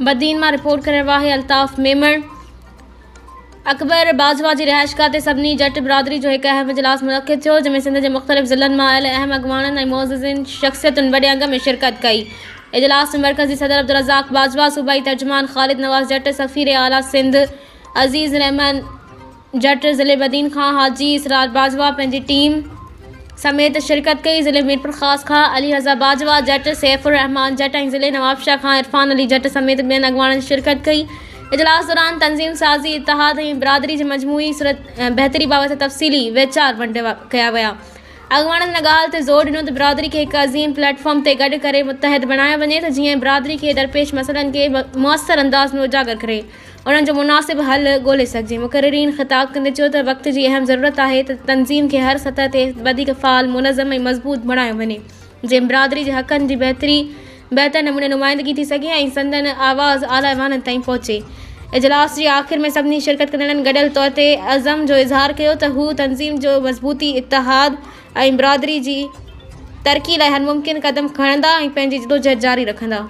बदीन में रिपोर्ट कर रहा है अल्ताफ़ मेमण। अकबर बाजवा की रिहाइशगाह से सभी जट बिरादरी जो एक अहम इजलास मुनक़िद हो, जिसमें सिंध के मुख्तलिफ़ ज़िलनि में आयल अहम अगवानन और मोअज़्ज़िज़िन शख्सियतुन वडे अंग में शिरकत कई। इजलास में मरकज़ी सदर अब्दुल रज़ाक बाजवा, सूबाई तर्जुमान ख़ालिद नवाज़ जट, सफ़ीर आला सिंध अज़ीज़ रहमान जट, ज़िले बदीन खां हाजी इसरार बाजवा पंहिंजी टीम समेत शिरकत कई। ज़िले मीरपुर ख़ास खां अली रज़ा बाजवा जट, सैफ़ुर रहमान जट और ज़िले नवाबशाह खां इरफान अली जट समेत ॿियनि अगवाननि शिरकत कई। इजलास दौरान तंज़ीम साज़ी, इत्तिहाद और बिरादरी की मजमूई सूरत बहतरी बाबत तफ़सीली वीचार वंडिया कया विया। अगवाननि हिन ॻाल्हि ते ज़ोर ॾिनो त बिरादरी के एक अज़ीम प्लेटफॉर्म ते गॾु करे मुतहद बणायो वञे त जीअं बिरादरी के दरपेश मसइलनि खे मुअसर अंदाज़ में उजागर करे उन्हनि जो मुनासिब हल ॻोल्हे सघिजे। मुक़र्रिरीन ख़िताब कंदे चयो त वक़्त की अहम ज़रूरत है त तंज़ीम के हर सतह ते वधीक फ़ाल, मुनज़्ज़म और मज़बूत बणायो वञे, जंहिं बिरादरी के हक़नि जी बेहतर नमूने नुमाइंदगी थी सघे ऐं संदन आवाज़ आला ऐवाननि ताईं पहुचे। इजलास की आख़िर में सभी शिरकत कंदड़नि गडियल तौर ते अज़म जो इज़हार किया त हू तंज़ीम जो मज़बूती, इत्तिहाद और बिरादरी की तरक्की लाइ हर मुमकिन कदम खणंदा और पंहिंजी जदोजहद जारी रखंदा।